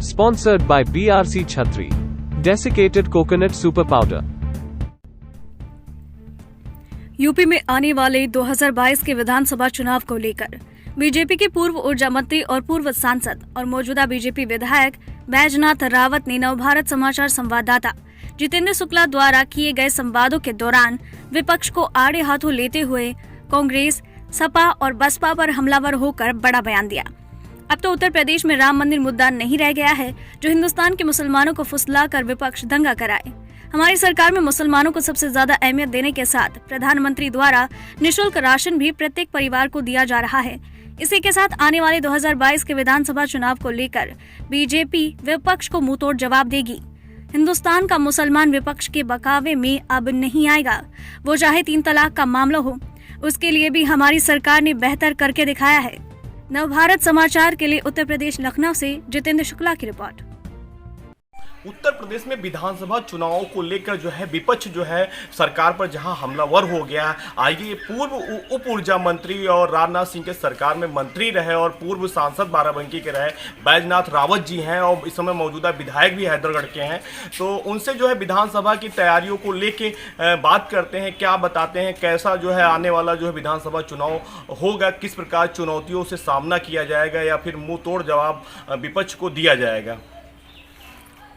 Sponsored by BRC Chhatri. Desiccated Coconut Super Powder. UP में आने वाले 2022 के विधानसभा चुनाव को लेकर बीजेपी के पूर्व ऊर्जा मंत्री और पूर्व सांसद और मौजूदा बीजेपी विधायक बैजनाथ रावत ने नवभारत समाचार संवाददाता जितेंद्र शुक्ला द्वारा किए गए संवादों के दौरान विपक्ष को आड़े हाथों लेते हुए कांग्रेस, सपा और बसपा पर हमलावर होकर बड़ा बयान दिया। अब तो उत्तर प्रदेश में राम मंदिर मुद्दा नहीं रह गया है जो हिंदुस्तान के मुसलमानों को फुसलाकर विपक्ष दंगा कराए। हमारी सरकार में मुसलमानों को सबसे ज्यादा अहमियत देने के साथ प्रधानमंत्री द्वारा निःशुल्क राशन भी प्रत्येक परिवार को दिया जा रहा है। इसी के साथ आने वाले 2022 के विधानसभा चुनाव को लेकर बीजेपी विपक्ष को मुंहतोड़ जवाब देगी। हिंदुस्तान का मुसलमान विपक्ष के बकावे में अब नहीं आएगा, वो चाहे 3 तलाक का मामला हो, उसके लिए भी हमारी सरकार ने बेहतर करके दिखाया है। नवभारत समाचार के लिए उत्तर प्रदेश लखनऊ से जितेंद्र शुक्ला की रिपोर्ट। उत्तर प्रदेश में विधानसभा चुनावों को लेकर जो है विपक्ष जो है सरकार पर जहां हमलावर हो गया। आइए, पूर्व उप ऊर्जा मंत्री और राजनाथ सिंह के सरकार में मंत्री रहे और पूर्व सांसद बाराबंकी के रहे बैजनाथ रावत जी हैं और इस समय मौजूदा विधायक भी हैदरगढ़ के हैं। तो उनसे जो है विधानसभा की तैयारियों को लेके बात करते हैं, क्या बताते हैं, कैसा जो है आने वाला जो है विधानसभा चुनाव होगा, किस प्रकार चुनौतियों से सामना किया जाएगा या फिर मुंह तोड़ जवाब विपक्ष को दिया जाएगा।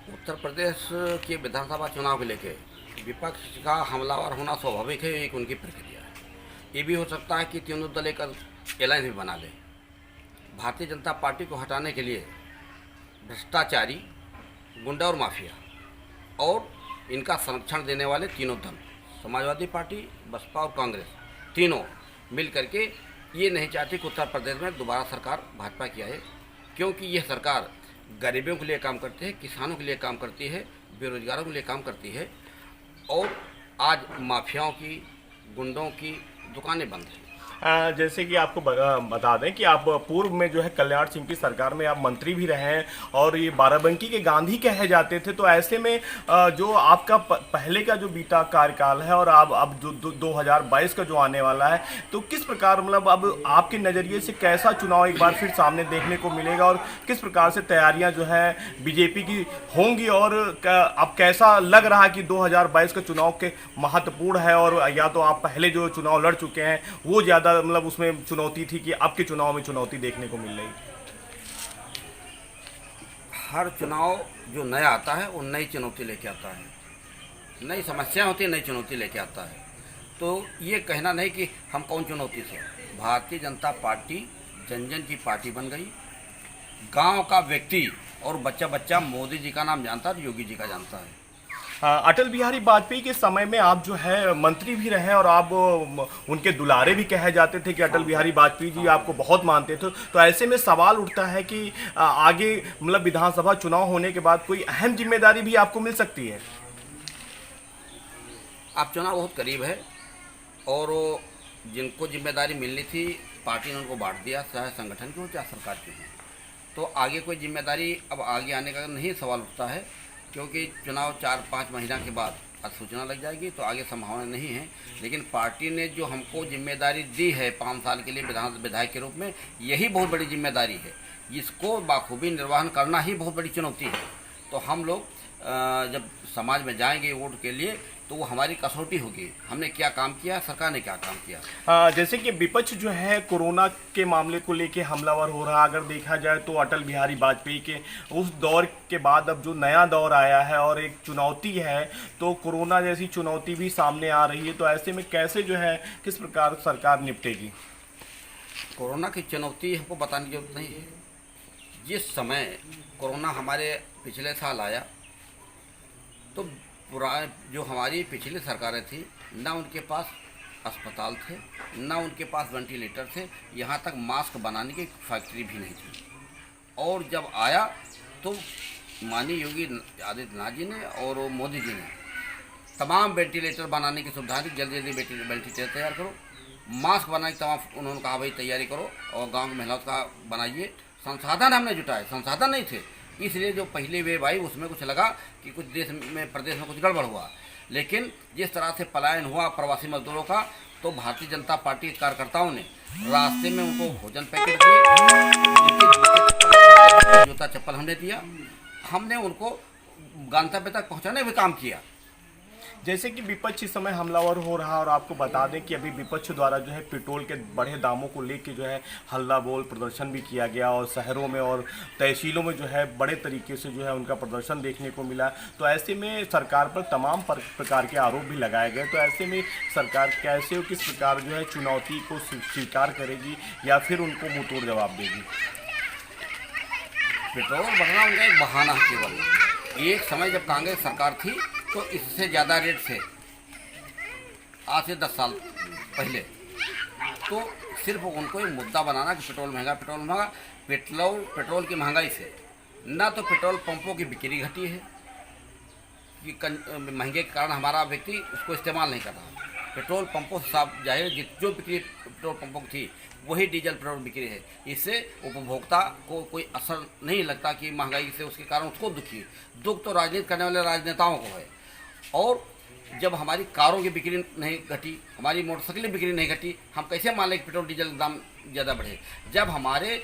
उत्तर प्रदेश के विधानसभा चुनाव को लेकर विपक्ष का हमलावर होना स्वाभाविक है, एक उनकी प्रक्रिया है। ये भी हो सकता है कि तीनों दल एक एलायंस भी बना ले। भारतीय जनता पार्टी को हटाने के लिए भ्रष्टाचारी, गुंडा और माफिया और इनका संरक्षण देने वाले तीनों दल, समाजवादी पार्टी, बसपा और कांग्रेस, तीनों मिल करके ये नहीं चाहती कि उत्तर प्रदेश में दोबारा सरकार भाजपा की आए, क्योंकि यह सरकार गरीबों के लिए काम करती है, किसानों के लिए काम करती है, बेरोजगारों के लिए काम करती है और आज माफियाओं की, गुंडों की दुकानें बंद हैं। जैसे कि आपको बता दें कि आप पूर्व में जो है कल्याण सिंह की सरकार में आप मंत्री भी रहे हैं और ये बाराबंकी के गांधी कहे जाते थे। तो ऐसे में जो आपका पहले का जो बीता कार्यकाल है और अब जो 2022 का जो आने वाला है, तो किस प्रकार मतलब अब आपके नज़रिए से कैसा चुनाव एक बार फिर सामने देखने को मिलेगा और किस प्रकार से तैयारियां जो है बीजेपी की होंगी और अब कैसा लग रहा है कि 2022 का चुनाव के महत्वपूर्ण है और या तो आप पहले जो चुनाव लड़ चुके हैं वो ज़्यादा मतलब उसमें चुनौती थी कि आपके चुनाव में चुनौती देखने को मिल रही? हर चुनाव जो नया आता है वो नई चुनौती लेके आता है, नई समस्या होती है, नई चुनौती लेके आता है। तो ये कहना नहीं कि हम कौन चुनौती से, भारतीय जनता पार्टी जन जन की पार्टी बन गई। गांव का व्यक्ति और बच्चा बच्चा मोदी जी का नाम जानता है, योगी जी का जानता है। अटल बिहारी वाजपेयी के समय में आप जो है मंत्री भी रहे और आप उनके दुलारे भी कहे जाते थे कि अटल बिहारी वाजपेयी जी आपको बहुत मानते थे। तो ऐसे में सवाल उठता है कि आगे मतलब विधानसभा चुनाव होने के बाद कोई अहम जिम्मेदारी भी आपको मिल सकती है। आप चुनाव बहुत करीब है और जिनको जिम्मेदारी मिलनी थी पार्टी ने उनको बांट दिया, चाहे संगठन की हो चाहे सरकार की हो। तो आगे कोई जिम्मेदारी अब आगे आने का नहीं सवाल उठता है, क्योंकि चुनाव 4-5 महीना के बाद अधिसूचना लग जाएगी, तो आगे संभावना नहीं है। लेकिन पार्टी ने जो हमको जिम्मेदारी दी है 5 साल के लिए विधायक के रूप में, यही बहुत बड़ी जिम्मेदारी है। इसको बाखूबी निर्वहन करना ही बहुत बड़ी चुनौती है। तो हम लोग जब समाज में जाएंगे वोट के लिए तो वो हमारी कसौटी होगी, हमने क्या काम किया, सरकार ने क्या काम किया। जैसे कि विपक्ष जो है कोरोना के मामले को लेके हमलावर हो रहा, अगर देखा जाए तो अटल बिहारी वाजपेयी के उस दौर के बाद अब जो नया दौर आया है और एक चुनौती है, तो कोरोना जैसी चुनौती भी सामने आ रही है। तो ऐसे में कैसे जो है किस प्रकार सरकार निपटेगी? कोरोना की चुनौती हमको बताने की जरूरत नहीं है। जिस समय कोरोना हमारे पिछले साल आया तो जो हमारी पिछली सरकारें थी, ना उनके पास अस्पताल थे, ना उनके पास वेंटिलेटर थे, यहाँ तक मास्क बनाने की फैक्ट्री भी नहीं थी। और जब आया तो माननीय योगी आदित्यनाथ जी ने और मोदी जी ने तमाम वेंटिलेटर बनाने की सुविधा दी, जल्दी जल्दी वेंटिलेटर तैयार करो, मास्क बनाने की तमाम उन्होंने कहा भाई तैयारी करो और गाँव की महिलाओं का बनाइए। संसाधन हमने जुटाए, संसाधन नहीं थे, इसलिए जो पहली वेव आई उसमें कुछ लगा कि कुछ प्रदेश में कुछ गड़बड़ हुआ। लेकिन जिस तरह से पलायन हुआ प्रवासी मजदूरों का, तो भारतीय जनता पार्टी के कार्यकर्ताओं ने रास्ते में उनको भोजन पैकेट दिए, जूता चप्पल हमने दिया, हमने उनको गंतव्य तक पहुंचाने का भी काम किया। जैसे कि विपक्ष इस समय हमलावर हो रहा है और आपको बता दें कि अभी विपक्ष द्वारा जो है पेट्रोल के बढ़े दामों को लेकर जो है हल्ला बोल प्रदर्शन भी किया गया और शहरों में और तहसीलों में जो है बड़े तरीके से जो है उनका प्रदर्शन देखने को मिला। तो ऐसे में सरकार पर तमाम प्रकार के आरोप भी लगाए गए। तो ऐसे में सरकार कैसे और किस प्रकार जो है चुनौती को स्वीकार करेगी या फिर उनको मुंहतोड़ जवाब देगी? पेट्रोल बढ़ना उनका एक बहाना है केवल। एक समय जब कांग्रेस सरकार थी तो इससे ज़्यादा रेट से, आज से 10 साल पहले, तो सिर्फ उनको एक मुद्दा बनाना कि पेट्रोल महंगा, पेट्रोल महंगा। पेट्रोल की महंगाई से ना तो पेट्रोल पंपों की बिक्री घटी है कि महंगे के कारण हमारा व्यक्ति उसको इस्तेमाल नहीं कर रहा। पेट्रोल पंपों से साफ जाहिर जो बिक्री पेट्रोल पंपों की थी वही डीजल पेट्रोल बिक्री है। इससे उपभोक्ता को कोई असर नहीं लगता कि महंगाई से उसके कारण उसको दुख तो राजनीति करने वाले राजनेताओं को है। और जब हमारी कारों की बिक्री नहीं घटी, हमारी मोटरसाइकिल बिक्री नहीं घटी, हम कैसे मान लें कि पेट्रोल डीजल के दाम ज़्यादा बढ़े? जब हमारे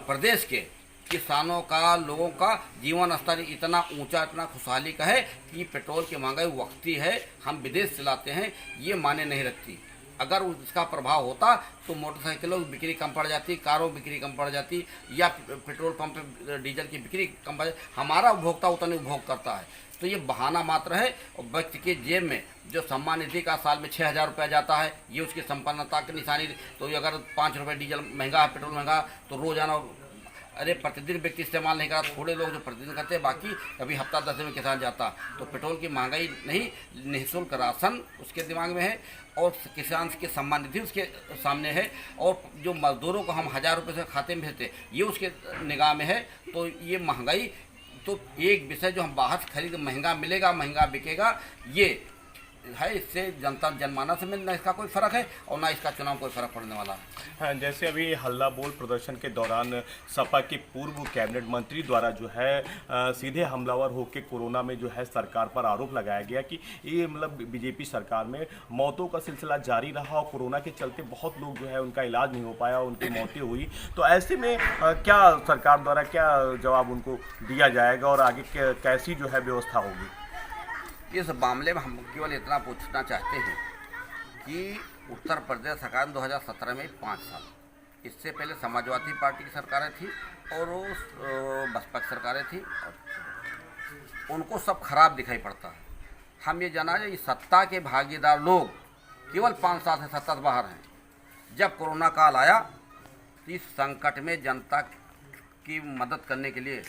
प्रदेश के किसानों का, लोगों का जीवन स्तर इतना ऊंचा, इतना खुशहाली का है कि पेट्रोल की महंगाई वक्ती है, हम विदेश से लाते हैं, ये माने नहीं रखती। अगर उसका प्रभाव होता तो मोटरसाइकिलों की बिक्री कम पड़ जाती, कारों की बिक्री कम पड़ जाती, या पेट्रोल पंप पे डीजल की बिक्री कम पड़ जाती। हमारा उपभोक्ता उतना उपभोग करता है। तो ये बहाना मात्र है। और व्यक्ति के जेब में जो सम्मान निधि का साल में 6,000 रुपया जाता है, ये उसकी संपन्नता की निशानी। तो ये अगर 5 रुपये डीजल महंगा है, पेट्रोल महंगा, तो रोजाना अरे प्रतिदिन व्यक्ति इस्तेमाल नहीं करता, थोड़े लोग जो प्रतिदिन करते हैं, बाकी कभी हफ्ता 10 दिन में किसान जाता। तो पेट्रोल की महंगाई नहीं, निःशुल्क राशन उसके दिमाग में है और किसान के सम्मान निधि उसके सामने है, और जो मजदूरों को हम 1,000 रुपये से खाते में भेजते ये उसके निगाह में है। तो ये महंगाई तो एक विषय जो हम बाहर से खरीद महंगा मिलेगा, महंगा बिकेगा, ये है। इससे जनता जनमानस में ना इसका कोई फ़र्क है और ना इसका चुनाव कोई फ़र्क पड़ने वाला है। हाँ, जैसे अभी हल्ला बोल प्रदर्शन के दौरान सपा के पूर्व कैबिनेट मंत्री द्वारा जो है सीधे हमलावर होकर कोरोना में जो है सरकार पर आरोप लगाया गया कि ये मतलब बीजेपी सरकार में मौतों का सिलसिला जारी रहा और कोरोना के चलते बहुत लोग जो है उनका इलाज नहीं हो पाया, उनकी मौतें हुई। तो ऐसे में क्या सरकार द्वारा क्या जवाब उनको दिया जाएगा और आगे कैसी जो है व्यवस्था होगी? इस मामले में हम केवल इतना पूछना चाहते हैं कि उत्तर प्रदेश सरकार 2017 में 5 साल, इससे पहले समाजवादी पार्टी की सरकारें थी और बसपा की सरकारें थी, उनको सब खराब दिखाई पड़ता है। हम ये जाना है, सत्ता के भागीदार लोग केवल 5 साल से सत्ता से बाहर हैं। जब कोरोना काल आया तो इस संकट में जनता की मदद करने के लिए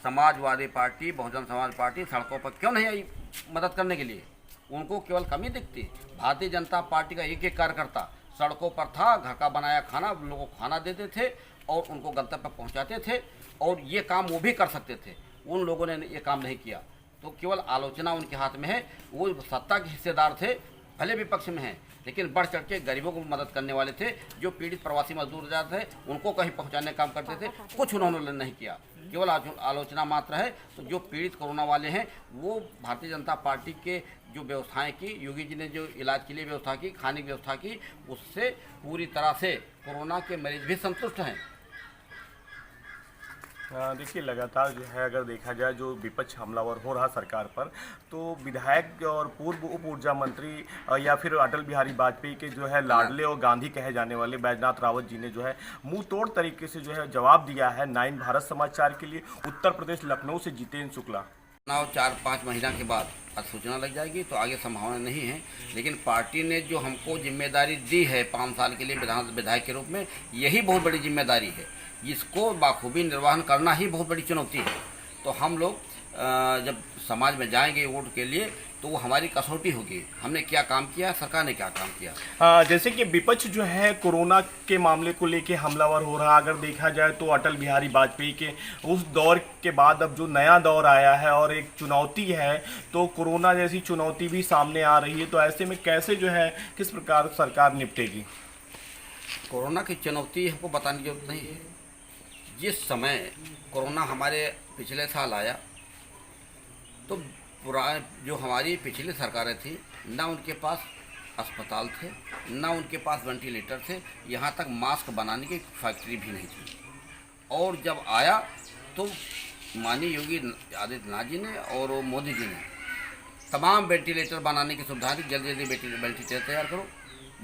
समाजवादी पार्टी, बहुजन समाज पार्टी सड़कों पर क्यों नहीं आई मदद करने के लिए? उनको केवल कमी दिखती। भारतीय जनता पार्टी का एक एक कार्यकर्ता सड़कों पर था, घर का बनाया खाना लोगों को खाना देते थे और उनको गंतव्य पर पहुंचाते थे, और ये काम वो भी कर सकते थे। उन लोगों ने ये काम नहीं किया, तो केवल आलोचना उनके हाथ में है। वो सत्ता के हिस्सेदार थे, भले विपक्ष में हैं, लेकिन बढ़ चढ़ के गरीबों को मदद करने वाले थे। जो पीड़ित प्रवासी मजदूर जाते थे उनको कहीं पहुंचाने का काम करते थे, कुछ उन्होंने नहीं किया, केवल आलोचना मात्र है। तो जो पीड़ित कोरोना वाले हैं वो भारतीय जनता पार्टी के जो व्यवस्थाएं की, योगी जी ने जो इलाज के लिए व्यवस्था की, खाने की व्यवस्था की, उससे पूरी तरह से कोरोना के मरीज भी संतुष्ट हैं। देखिए, लगातार जो है अगर देखा जाए जो विपक्ष हमलावर हो रहा सरकार पर, तो विधायक और पूर्व उप ऊर्जा मंत्री या फिर अटल बिहारी वाजपेयी के जो है लाडले और गांधी कहे जाने वाले बैजनाथ रावत जी ने जो है मुंह तोड़ तरीके से जो है जवाब दिया है 9 भारत समाचार के लिए। उत्तर प्रदेश लखनऊ से जितेंद्र शुक्ला। चुनाव 4-5 महीना के बाद अधिसूचना लग जाएगी तो आगे संभावना नहीं है, लेकिन पार्टी ने जो हमको जिम्मेदारी दी है 5 साल के लिए विधायक के रूप में, यही बहुत बड़ी जिम्मेदारी है। इसको बाखूबी निर्वहन करना ही बहुत बड़ी चुनौती है। तो हम लोग जब समाज में जाएंगे वोट के लिए तो वो हमारी कसौटी होगी, हमने क्या काम किया, सरकार ने क्या काम किया। जैसे कि विपक्ष जो है कोरोना के मामले को लेके हमलावर हो रहा, अगर देखा जाए तो अटल बिहारी वाजपेयी के उस दौर के बाद अब जो नया दौर आया है और एक चुनौती है, तो कोरोना जैसी चुनौती भी सामने आ रही है। तो ऐसे में कैसे जो है किस प्रकार सरकार निपटेगी? कोरोना की चुनौती हमको बताने की जरूरत नहीं है। जिस समय कोरोना हमारे पिछले साल आया तो जो हमारी पिछली सरकारें थी, ना उनके पास अस्पताल थे, ना उनके पास वेंटिलेटर थे, यहाँ तक मास्क बनाने की फैक्ट्री भी नहीं थी। और जब आया तो माननीय योगी आदित्यनाथ जी ने और मोदी जी ने तमाम वेंटिलेटर बनाने की सुविधा दी। जल्दी जल्दी वेंटिलेटर तैयार करो,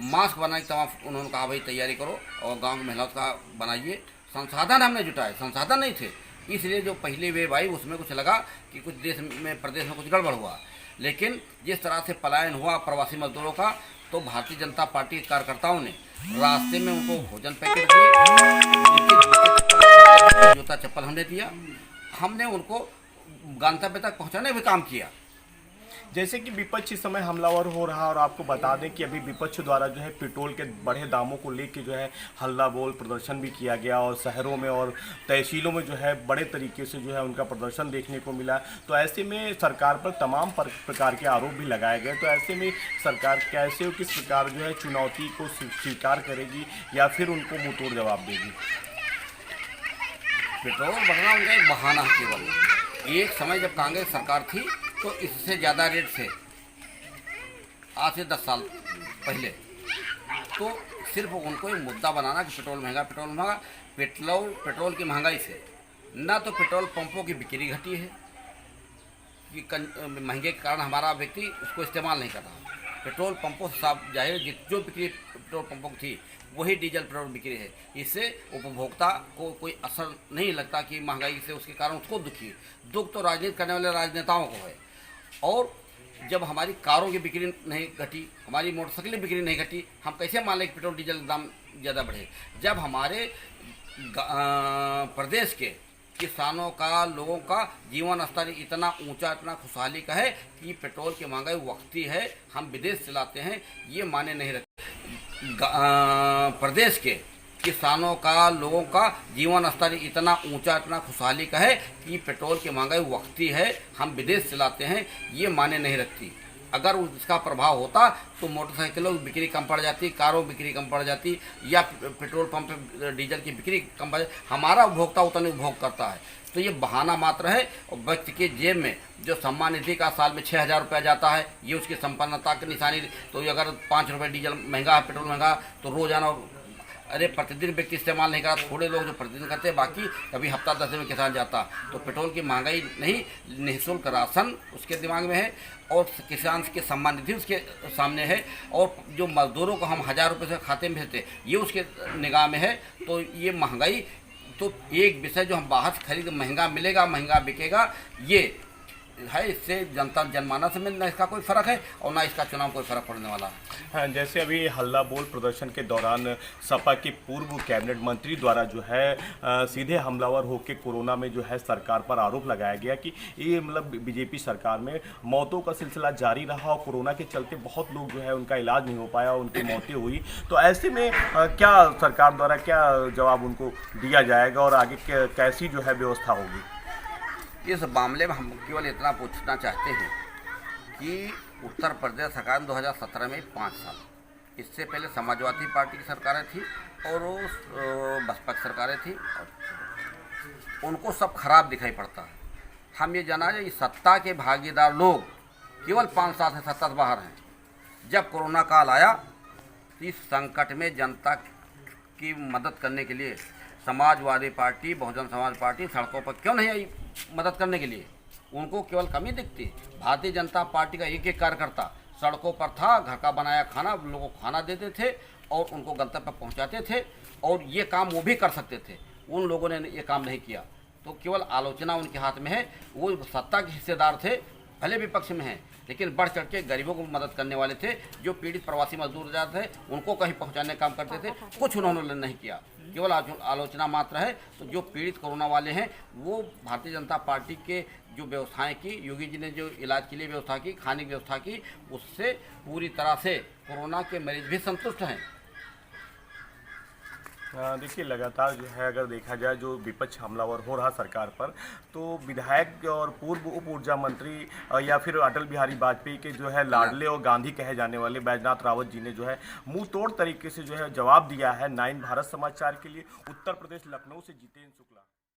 मास्क बनाने की तमाम उन्होंने कहा भाई तैयारी करो और गांव की महिलाओं का बनाइए। संसाधन हमने जुटाए, संसाधन नहीं थे, इसलिए जो पहली वेव आई उसमें कुछ लगा कि कुछ प्रदेश में कुछ गड़बड़ हुआ। लेकिन जिस तरह से पलायन हुआ प्रवासी मजदूरों का, तो भारतीय जनता पार्टी के कार्यकर्ताओं ने रास्ते में उनको भोजन पैकेट दिए, जूता चप्पल हमने दिया, हमने उनको गंतव्य तक पहुंचाने का भी काम किया। जैसे कि विपक्ष इस समय हमलावर हो रहा है और आपको बता दें कि अभी विपक्ष द्वारा जो है पेट्रोल के बढ़े दामों को लेकर जो है हल्ला बोल प्रदर्शन भी किया गया और शहरों में और तहसीलों में जो है बड़े तरीके से जो है उनका प्रदर्शन देखने को मिला। तो ऐसे में सरकार पर तमाम प्रकार के आरोप भी लगाए गए। तो ऐसे में सरकार कैसे और किस प्रकार जो है चुनौती को स्वीकार करेगी या फिर उनको मुंहतोड़ जवाब देगी? पेट्रोल बढ़ना उनका एक बहाना है केवल। एक समय जब कांग्रेस सरकार थी तो इससे ज़्यादा रेट थे, आज से 10 साल पहले। तो सिर्फ उनको एक मुद्दा बनाना कि पेट्रोल महंगा, पेट्रोल की महंगाई से ना तो पेट्रोल पंपों की बिक्री घटी है कि महंगे के कारण हमारा व्यक्ति उसको इस्तेमाल नहीं कर रहा। पेट्रोल पंपों से साफ जाहिर जो बिक्री पेट्रोल पंपों की थी वही डीजल पेट्रोल बिक्री है। इससे उपभोक्ता को कोई असर नहीं लगता कि महंगाई से उसके कारण उसको दुख तो राजनीति करने वाले राजनेताओं को है। और जब हमारी कारों की बिक्री नहीं घटी, हमारी मोटरसाइकिल बिक्री नहीं घटी, हम कैसे मान लें कि पेट्रोल डीजल दाम ज़्यादा बढ़े? जब हमारे प्रदेश के किसानों का, लोगों का जीवन स्तर इतना ऊंचा, इतना खुशहाली का है कि पेट्रोल की महंगाई वक्ती है, हम विदेश से लाते हैं, ये माने नहीं रखते। प्रदेश के किसानों का, लोगों का जीवन स्तर इतना ऊंचा, इतना खुशहाली का है कि पेट्रोल की महंगाई वक्ती है, हम विदेश से लाते हैं, ये माने नहीं रखती। अगर उसका प्रभाव होता तो मोटरसाइकिलों की बिक्री कम पड़ जाती, कारों की बिक्री कम पड़ जाती, या पेट्रोल पंप पे डीजल की बिक्री कम पड़ जाती। हमारा उपभोक्ता उतना उपभोग करता है, तो ये बहाना मात्र है। और व्यक्ति के जेब में जो सम्मान निधि का साल में 6,000 रुपया जाता है, ये उसकी संपन्नता की निशानी। तो अगर 5 रुपये डीजल महंगा है, पेट्रोल महंगा, तो रोजाना अरे प्रतिदिन व्यक्ति इस्तेमाल नहीं करा, थोड़े लोग जो प्रतिदिन करते हैं, बाकी कभी हफ्ता 10 दिन में किसान जाता। तो पेट्रोल की महंगाई नहीं, निःशुल्क राशन उसके दिमाग में है और किसान के सम्मान निधि उसके सामने है, और जो मजदूरों को हम 1,000 रुपये से खाते में भेजते ये उसके निगाह में है। तो ये महंगाई तो एक विषय जो हम बाहर से खरीद महंगा मिलेगा, महंगा बिकेगा, ये है। इससे जनता जनमानस में ना इसका कोई फ़र्क है और ना इसका चुनाव कोई फ़र्क पड़ने वाला है। हाँ, जैसे अभी हल्ला बोल प्रदर्शन के दौरान सपा के पूर्व कैबिनेट मंत्री द्वारा जो है सीधे हमलावर होकर कोरोना में जो है सरकार पर आरोप लगाया गया कि ये मतलब बीजेपी सरकार में मौतों का सिलसिला जारी रहा और कोरोना के चलते बहुत लोग जो है उनका इलाज नहीं हो पाया, उनकी मौतें हुई। तो ऐसे में क्या सरकार द्वारा क्या जवाब उनको दिया जाएगा और आगे कैसी जो है व्यवस्था होगी? इस मामले में हम केवल इतना पूछना चाहते हैं कि उत्तर प्रदेश सरकार 2017 में 5 साल, इससे पहले समाजवादी पार्टी की सरकारें थी और बसपा की सरकारें थी, उनको सब खराब दिखाई पड़ता है। हम ये जाना है कि सत्ता के भागीदार लोग केवल 5 साल से सत्ता से बाहर हैं। जब कोरोना काल आया तो इस संकट में जनता की मदद करने के लिए समाजवादी पार्टी, बहुजन समाज पार्टी सड़कों पर क्यों नहीं आई मदद करने के लिए? उनको केवल कमी दिखती। भारतीय जनता पार्टी का एक कार्यकर्ता सड़कों पर था, घर का बनाया खाना लोगों को खाना देते थे और उनको गंतव्य पर पहुंचाते थे, और ये काम वो भी कर सकते थे। उन लोगों ने ये काम नहीं किया, तो केवल आलोचना उनके हाथ में है। वो सत्ता के हिस्सेदार थे, भले विपक्ष में हैं, लेकिन बढ़ चढ़ के गरीबों को मदद करने वाले थे। जो पीड़ित प्रवासी मजदूर जाते थे उनको कहीं पहुंचाने का काम करते थे, कुछ उन्होंने नहीं किया, केवल आलोचना मात्र है। तो जो पीड़ित कोरोना वाले हैं वो भारतीय जनता पार्टी के जो व्यवस्थाएं की, योगी जी ने जो इलाज के लिए व्यवस्था की, खाने की व्यवस्था की, उससे पूरी तरह से कोरोना के मरीज भी संतुष्ट हैं। देखिए लगातार जो है अगर देखा जाए जो विपक्ष हमलावर हो रहा सरकार पर, तो विधायक और पूर्व उप ऊर्जा मंत्री या फिर अटल बिहारी वाजपेयी के जो है लाडले और गांधी कहे जाने वाले बैजनाथ रावत जी ने जो है मुंह तोड़ तरीके से जो है जवाब दिया है 9 भारत समाचार के लिए। उत्तर प्रदेश लखनऊ से जितेंद्र शुक्ला।